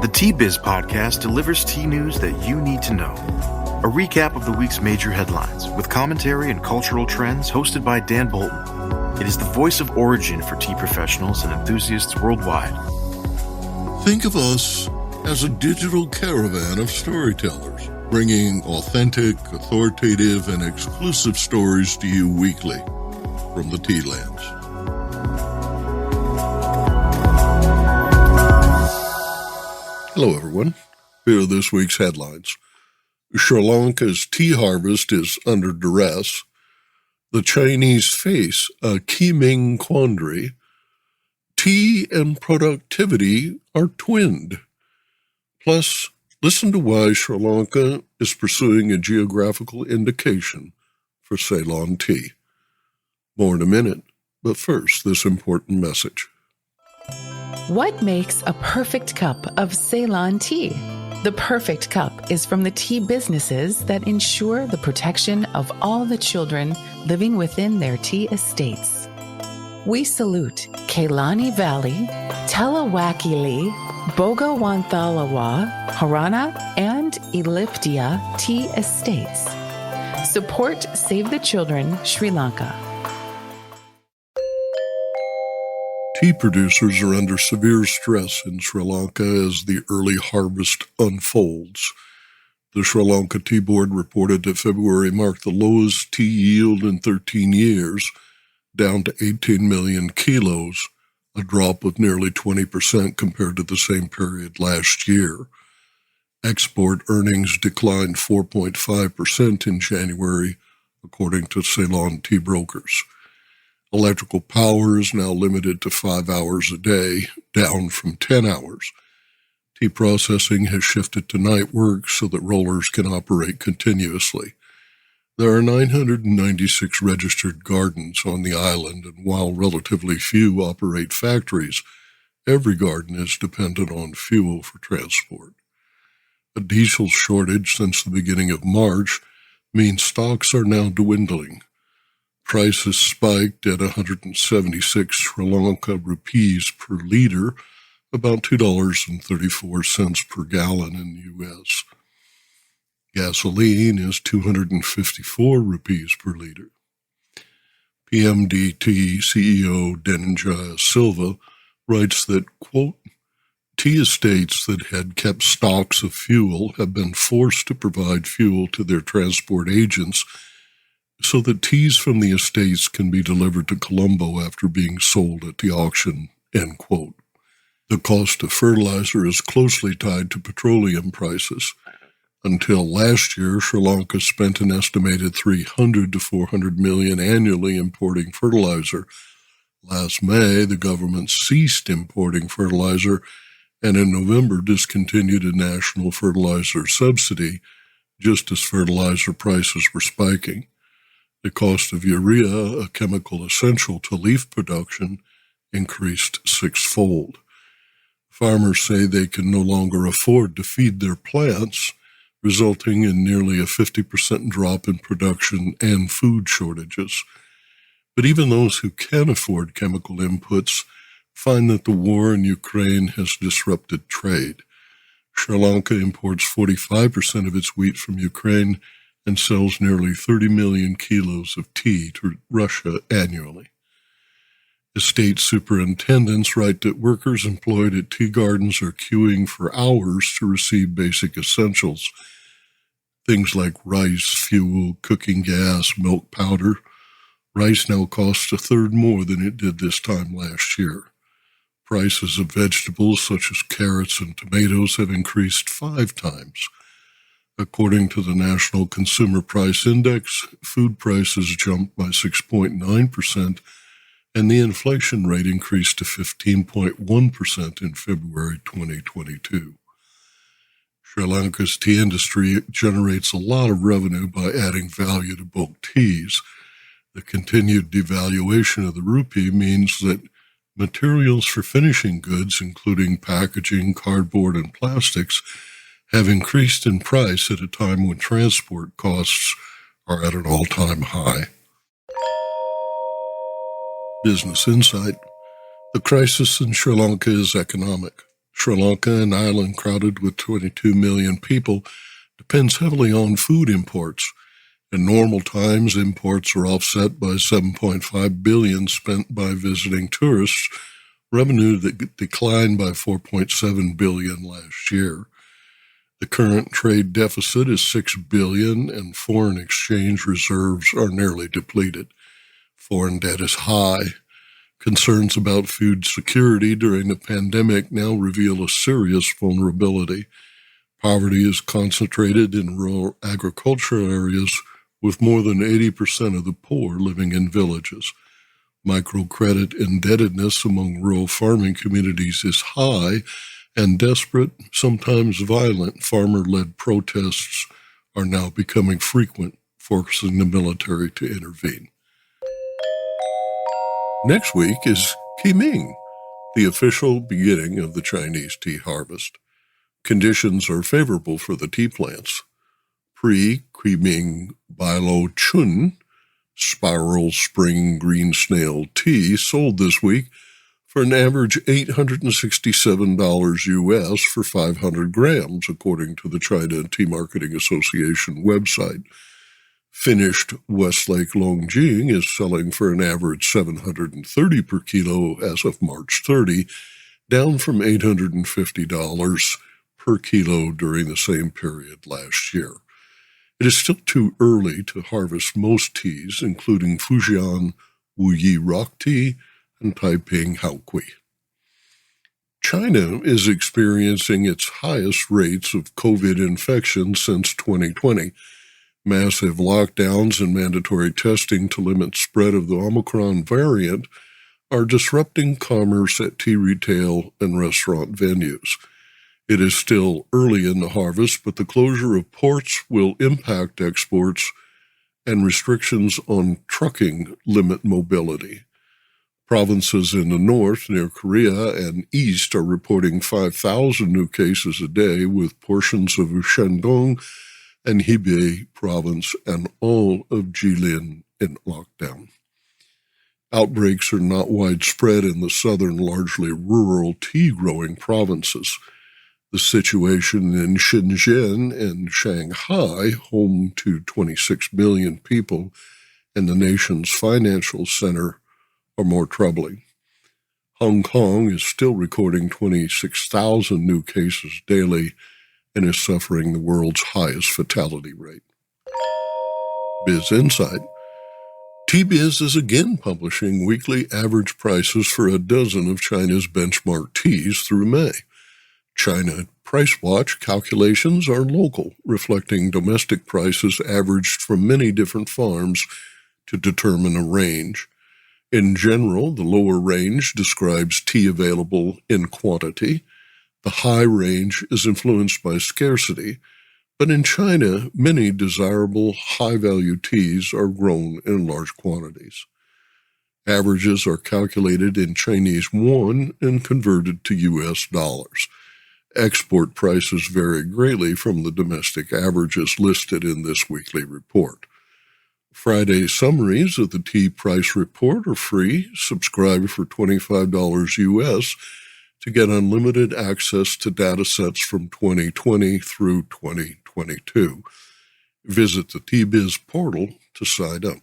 The Tea Biz podcast delivers tea news that you need to know. A recap of the week's major headlines with commentary and cultural trends hosted by Dan Bolton. It is the voice of origin for tea professionals and enthusiasts worldwide. Think of us as a digital caravan of storytellers, bringing authentic, authoritative, and exclusive stories to you weekly from the tea lands. Hello, everyone. Here are this week's headlines. Sri Lanka's tea harvest is under duress. The Chinese face a Qing quandary. Tea and productivity are twinned. Plus, listen to why Sri Lanka is pursuing a geographical indication for Ceylon tea. More in a minute, but first, this important message. What makes a perfect cup of Ceylon tea? The perfect cup is from the tea businesses that ensure the protection of all the children living within their tea estates. We salute Kailani Valley, Telawakili, Bogawanthalawa, Harana, and Elliptia tea estates. Support Save the Children, Sri Lanka. Tea producers are under severe stress in Sri Lanka as the early harvest unfolds. The Sri Lanka Tea Board reported that February marked the lowest tea yield in 13 years, down to 18 million kilos, a drop of nearly 20% compared to the same period last year. Export earnings declined 4.5% in January, according to Ceylon Tea brokers. Electrical power is now limited to 5 hours a day, down from 10 hours. Tea processing has shifted to night work so that rollers can operate continuously. There are 996 registered gardens on the island, and while relatively few operate factories, every garden is dependent on fuel for transport. A diesel shortage since the beginning of March means stocks are now dwindling. Prices spiked at 176 Sri Lanka rupees per liter, about $2.34 per gallon in the U.S. Gasoline is 254 rupees per liter. PMDT CEO Dananjaya Silva writes that, quote, tea estates that had kept stocks of fuel have been forced to provide fuel to their transport agents so that teas from the estates can be delivered to Colombo after being sold at the auction, end quote. The cost of fertilizer is closely tied to petroleum prices. Until last year, Sri Lanka spent an estimated $300 to $400 million annually importing fertilizer. Last May, the government ceased importing fertilizer and in November discontinued a national fertilizer subsidy just as fertilizer prices were spiking. The cost of urea, a chemical essential to leaf production, increased sixfold. Farmers say they can no longer afford to feed their plants, resulting in nearly a 50% drop in production and food shortages. But even those who can afford chemical inputs find that the war in Ukraine has disrupted trade. Sri Lanka imports 45% of its wheat from Ukraine and sells nearly 30 million kilos of tea to Russia annually. Estate superintendents write that workers employed at tea gardens are queuing for hours to receive basic essentials, things like rice, fuel, cooking gas, milk powder. Rice now costs a third more than it did this time last year. Prices of vegetables such as carrots and tomatoes have increased 5 times. According to the National Consumer Price Index, food prices jumped by 6.9%, and the inflation rate increased to 15.1% in February 2022. Sri Lanka's tea industry generates a lot of revenue by adding value to bulk teas. The continued devaluation of the rupee means that materials for finishing goods, including packaging, cardboard, and plastics, have increased in price at a time when transport costs are at an all-time high. Business Insight. The crisis in Sri Lanka is economic. Sri Lanka, an island crowded with 22 million people, depends heavily on food imports. In normal times, imports are offset by $7.5 billion spent by visiting tourists, revenue that declined by $4.7 billion last year. The current trade deficit is $6 billion, and foreign exchange reserves are nearly depleted. Foreign debt is high. Concerns about food security during the pandemic now reveal a serious vulnerability. Poverty is concentrated in rural agricultural areas, with more than 80% of the poor living in villages. Microcredit indebtedness among rural farming communities is high, and desperate, sometimes violent, farmer-led protests are now becoming frequent, forcing the military to intervene. Next week is Ming, the official beginning of the Chinese tea harvest. Conditions are favorable for the tea plants. Pre-Ming Bailo Chun, spiral spring green snail tea, sold this week for an average $867 US for 500 grams, according to the China Tea Marketing Association website. Finished Westlake Longjing is selling for an average $730 per kilo as of March 30, down from $850 per kilo during the same period last year. It is still too early to harvest most teas, including Fujian Wuyi Rock Tea and Taiping Haokui. China is experiencing its highest rates of COVID infection since 2020. Massive lockdowns and mandatory testing to limit spread of the Omicron variant are disrupting commerce at tea retail and restaurant venues. It is still early in the harvest, but the closure of ports will impact exports, and restrictions on trucking limit mobility. Provinces in the north, near Korea, and east are reporting 5,000 new cases a day, with portions of Shandong and Hebei province and all of Jilin in lockdown. Outbreaks are not widespread in the southern, largely rural tea-growing provinces. The situation in Shenzhen and Shanghai, home to 26 million people and the nation's financial center, are more troubling. Hong Kong is still recording 26,000 new cases daily and is suffering the world's highest fatality rate. Biz Insight. Tea Biz is again publishing weekly average prices for a dozen of China's benchmark teas through May. China Price Watch calculations are local, reflecting domestic prices averaged from many different farms to determine a range. In general, the lower range describes tea available in quantity. The high range is influenced by scarcity, but in China, many desirable high-value teas are grown in large quantities. Averages are calculated in Chinese yuan and converted to U.S. dollars. Export prices vary greatly from the domestic averages listed in this weekly report. Friday summaries of the tea price report are free. Subscribe for $25 US to get unlimited access to data sets from 2020 through 2022. Visit the Tea Biz portal to sign up.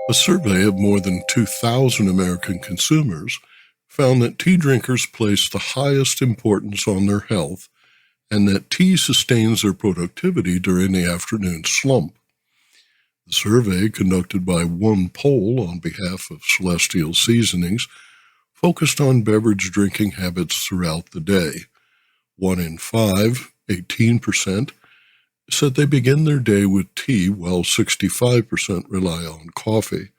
A survey of more than 2,000 American consumers found that tea drinkers place the highest importance on their health and that tea sustains their productivity during the afternoon slump. The survey, conducted by One Poll on behalf of Celestial Seasonings, focused on beverage drinking habits throughout the day. 1 in 5, 18%, said they begin their day with tea, while 65% rely on coffee.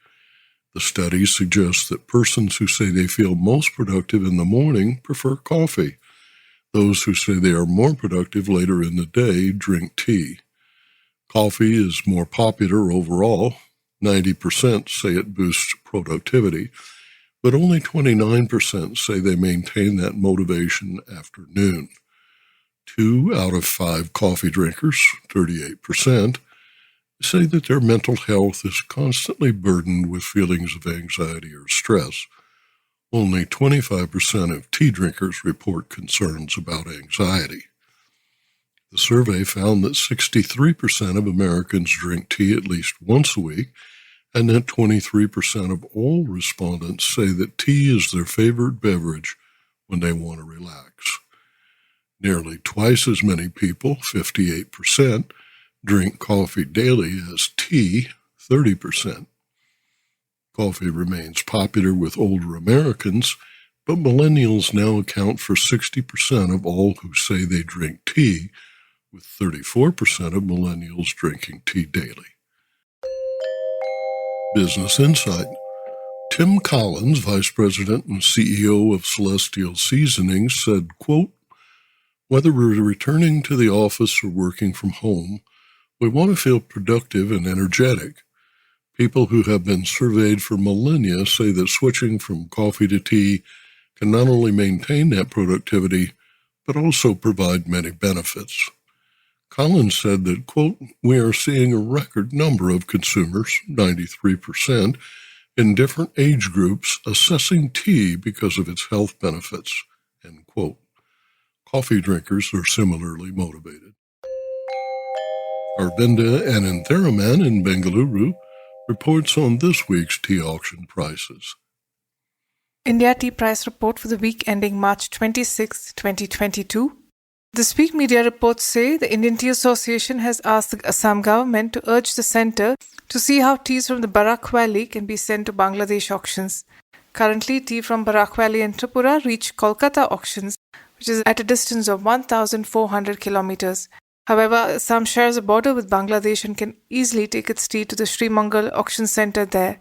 The study suggests that persons who say they feel most productive in the morning prefer coffee. Those who say they are more productive later in the day drink tea. Coffee is more popular overall. 90% say it boosts productivity, but only 29% say they maintain that motivation after noon. 2 out of 5 coffee drinkers, 38%, say that their mental health is constantly burdened with feelings of anxiety or stress. Only 25% of tea drinkers report concerns about anxiety. The survey found that 63% of Americans drink tea at least once a week, and that 23% of all respondents say that tea is their favorite beverage when they want to relax. Nearly twice as many people, 58%, drink coffee daily as tea, 30%. Coffee remains popular with older Americans, but millennials now account for 60% of all who say they drink tea, with 34% of millennials drinking tea daily. Business Insight. Tim Collins, Vice President and CEO of Celestial Seasonings, said, quote, "Whether we're returning to the office or working from home, we want to feel productive and energetic. People who have been surveyed for millennia say that switching from coffee to tea can not only maintain that productivity, but also provide many benefits." Collins said that, quote, "We are seeing a record number of consumers, 93%, in different age groups assessing tea because of its health benefits," end quote. Coffee drinkers are similarly motivated. Arvinda Anantharaman in Bengaluru reports on this week's tea auction prices. India Tea Price Report for the week ending March 26, 2022. The Speak Media reports say the Indian Tea Association has asked the Assam government to urge the centre to see how teas from the Barak Valley can be sent to Bangladesh auctions. Currently, tea from Barak Valley and Tripura reach Kolkata auctions, which is at a distance of 1,400 kilometers. However, Assam shares a border with Bangladesh and can easily take its tea to the Sri Mangal auction centre there.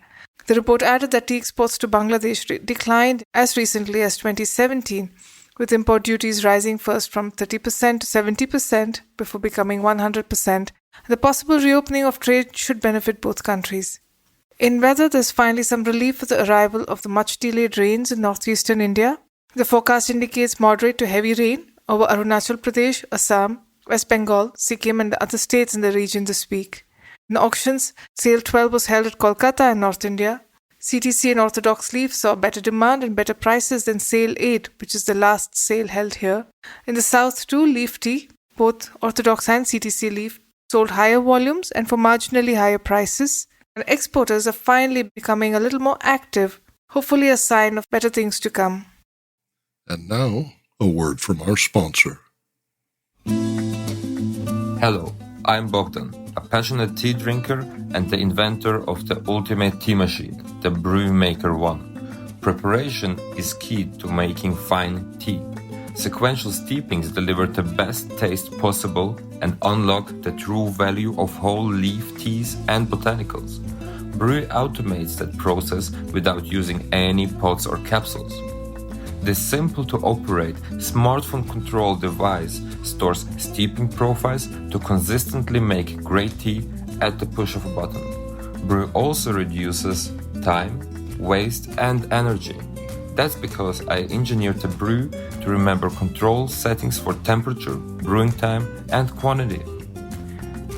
The report added that tea exports to Bangladesh declined as recently as 2017, with import duties rising first from 30% to 70% before becoming 100%. The possible reopening of trade should benefit both countries. In weather, there's finally some relief for the arrival of the much-delayed rains in northeastern India. The forecast indicates moderate to heavy rain over Arunachal Pradesh, Assam, West Bengal, Sikkim and the other states in the region this week. In the auctions, Sale 12 was held at Kolkata in North India. CTC and Orthodox Leaf saw better demand and better prices than Sale 8, which is the last sale held here. In the south too, Leaf Tea, both Orthodox and CTC Leaf, sold higher volumes and for marginally higher prices. And exporters are finally becoming a little more active, hopefully a sign of better things to come. And now, a word from our sponsor. Hello, I'm Bogdan, a passionate tea drinker and the inventor of the ultimate tea machine, the BrewMaker 1. Preparation is key to making fine tea. Sequential steepings deliver the best taste possible and unlock the true value of whole leaf teas and botanicals. Brew automates that process without using any pots or capsules. This simple-to-operate, smartphone-controlled device stores steeping profiles to consistently make great tea at the push of a button. Brew also reduces time, waste, and energy. That's because I engineered the brew to remember control settings for temperature, brewing time, and quantity.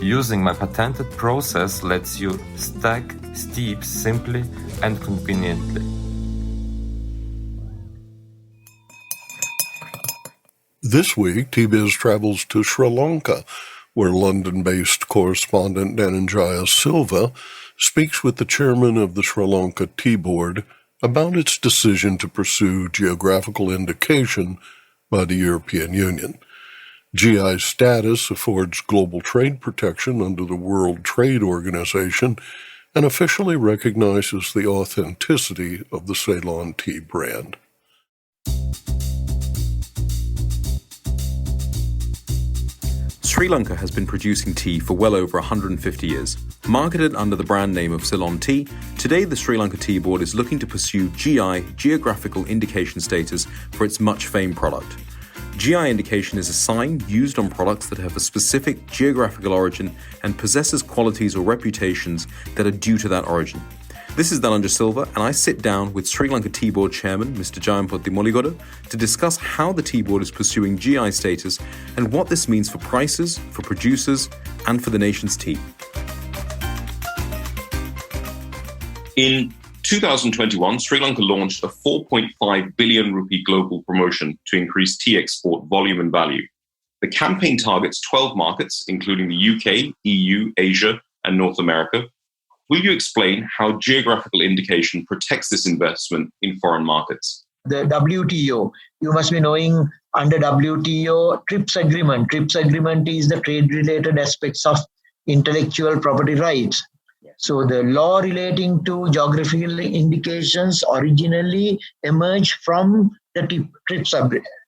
Using my patented process lets you stack steeps simply and conveniently. This week, Tea Biz travels to Sri Lanka, where London-based correspondent Dananjaya Silva speaks with the chairman of the Sri Lanka Tea Board about its decision to pursue geographical indication by the European Union. GI status affords global trade protection under the World Trade Organization and officially recognizes the authenticity of the Ceylon Tea brand. Sri Lanka has been producing tea for well over 150 years. Marketed under the brand name of Ceylon Tea, today the Sri Lanka Tea Board is looking to pursue GI Geographical Indication Status for its much-famed product. GI indication is a sign used on products that have a specific geographical origin and possesses qualities or reputations that are due to that origin. This is Dananjaya Silva, and I sit down with Sri Lanka Tea Board Chairman Mr. Jayampathy Molligoda to discuss how the Tea Board is pursuing GI status and what this means for prices, for producers, and for the nation's tea. In 2021, Sri Lanka launched a 4.5 billion rupee global promotion to increase tea export volume and value. The campaign targets 12 markets, including the UK, EU, Asia, and North America. Will you explain how geographical indication protects this investment in foreign markets? The WTO, you must be knowing under WTO TRIPS agreement. TRIPS agreement is the trade-related aspects of intellectual property rights. So the law relating to geographical indications originally emerged from the TRIPS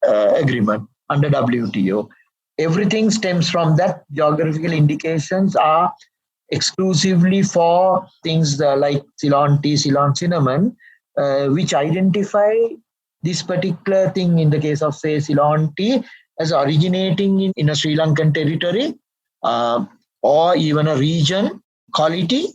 agreement under WTO. Everything stems from that. Geographical indications are exclusively for things like Ceylon tea, Ceylon cinnamon, which identify this particular thing in the case of, say, Ceylon tea as originating in a Sri Lankan territory or even a region, quality,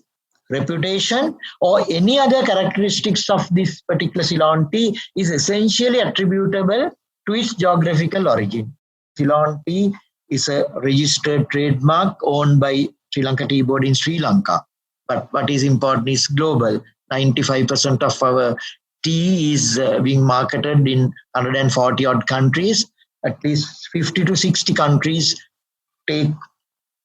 reputation, or any other characteristics of this particular Ceylon tea is essentially attributable to its geographical origin. Ceylon tea is a registered trademark owned by Sri Lanka Tea Board in Sri Lanka. But what is important is global. 95% of our tea is being marketed in 140 odd countries. At least 50 to 60 countries take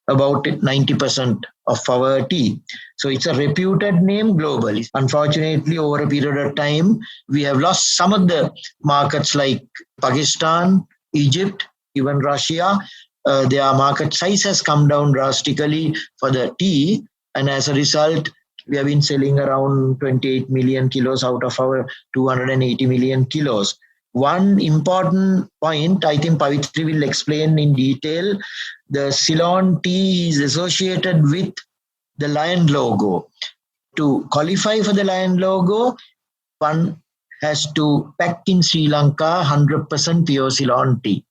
about 90% of our tea. So it's a reputed name globally. Unfortunately, over a period of time, we have lost some of the markets like Pakistan, Egypt, even Russia. Their market size has come down drastically for the tea. And as a result, we have been selling around 28 million kilos out of our 280 million kilos. One important point, I think Pavitri will explain in detail, the Ceylon tea is associated with the lion logo. To qualify for the lion logo, one has to pack in Sri Lanka 100% pure Ceylon tea.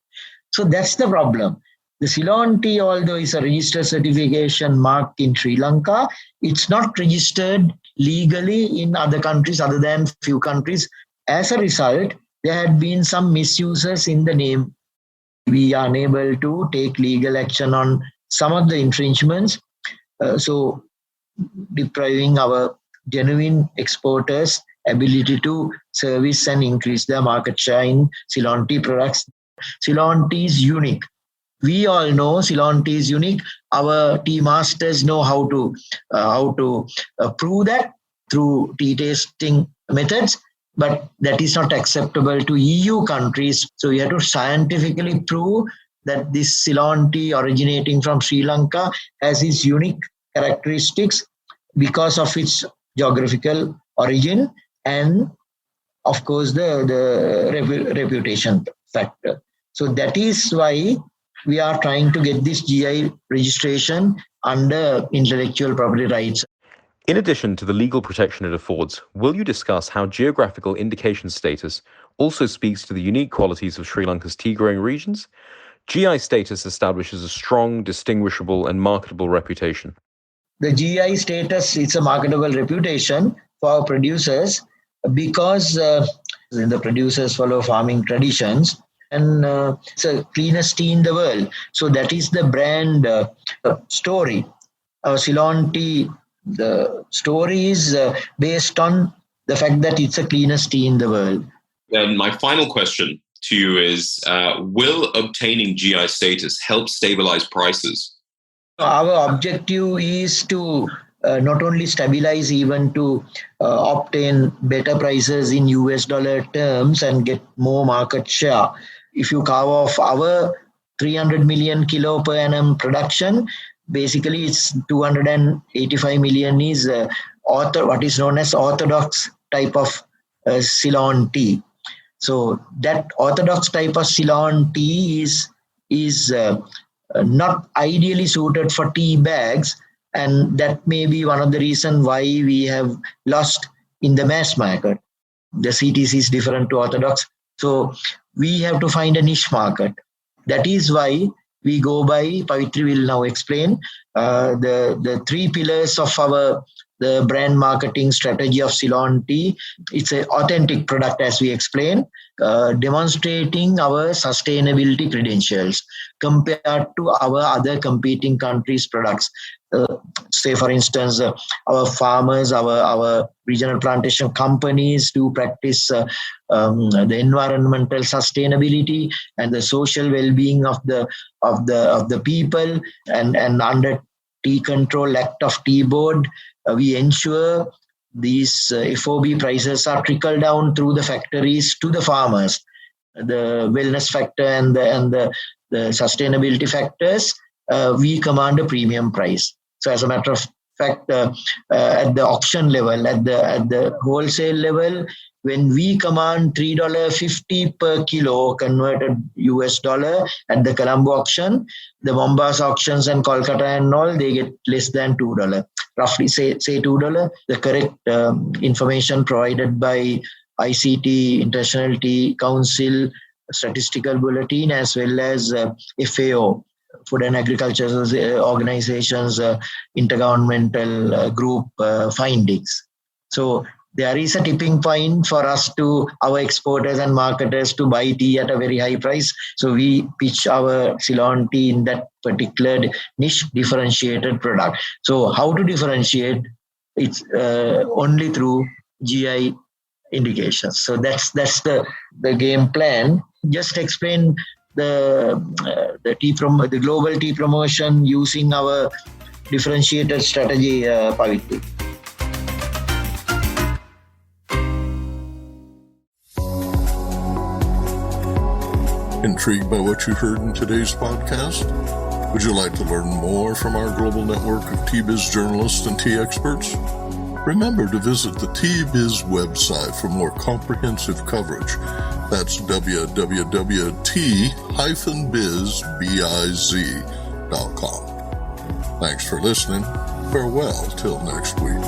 So that's the problem. The Ceylon tea, although is a registered certification mark in Sri Lanka, it's not registered legally in other countries other than few countries. As a result, there had been some misuses in the name. We are unable to take legal action on some of the infringements, so depriving our genuine exporters ability to service and increase their market share in Ceylon tea products. Ceylon tea is unique. We all know Ceylon tea is unique. Our tea masters know how to prove that through tea tasting methods, but that is not acceptable to EU countries. So we have to scientifically prove that this Ceylon tea originating from Sri Lanka has its unique characteristics because of its geographical origin and, of course, the reputation factor. So that is why we are trying to get this GI registration under intellectual property rights. In addition to the legal protection it affords, will you discuss how geographical indication status also speaks to the unique qualities of Sri Lanka's tea-growing regions? GI status establishes a strong, distinguishable and marketable reputation. The GI status is a marketable reputation for our producers because the producers follow farming traditions and it's the cleanest tea in the world. So that is the brand story. Our Ceylon tea, the story is based on the fact that it's the cleanest tea in the world. And my final question to you is, will obtaining GI status help stabilize prices? Our objective is to not only stabilize, even to obtain better prices in US dollar terms and get more market share. If you carve off our 300 million kilo per annum production, basically it's 285 million is what is known as orthodox type of Ceylon tea. So that orthodox type of Ceylon tea is not ideally suited for tea bags, and that may be one of the reasons why we have lost in the mass market. The CTC is different to orthodox, so we have to find a niche market. That is why we go by, Pavitri will now explain, the three pillars of our the brand marketing strategy of Ceylon Tea. It's an authentic product, as we explained, demonstrating our sustainability credentials compared to our other competing countries' products. Say, for instance, our farmers, our regional plantation companies do practice the environmental sustainability and the social well-being of the people, and under Tea Control Act of Tea Board, we ensure these FOB prices are trickled down through the factories to the farmers. The wellness factor and the sustainability factors, we command a premium price. So as a matter of fact, at the auction level, at the wholesale level, when we command $3.50 per kilo converted US dollar at the Colombo auction, the Mombasa auctions and Kolkata and all, they get less than $2. Roughly say $2. The correct information provided by ICT, International Tea Council, Statistical Bulletin, as well as FAO, Food and Agriculture Organizations, Intergovernmental Group findings. So there is a tipping point for us our exporters and marketers to buy tea at a very high price. So we pitch our Ceylon tea in that particular niche differentiated product. So how to differentiate? It's only through GI indications. So that's the game plan. Just explain the global tea promotion using our differentiated strategy, Pavitri. Intrigued by what you heard in today's podcast? Would you like to learn more from our global network of Tea Biz journalists and tea experts? Remember to visit the Tea Biz website for more comprehensive coverage. That's www.t-biz.com. Thanks for listening. Farewell till next week.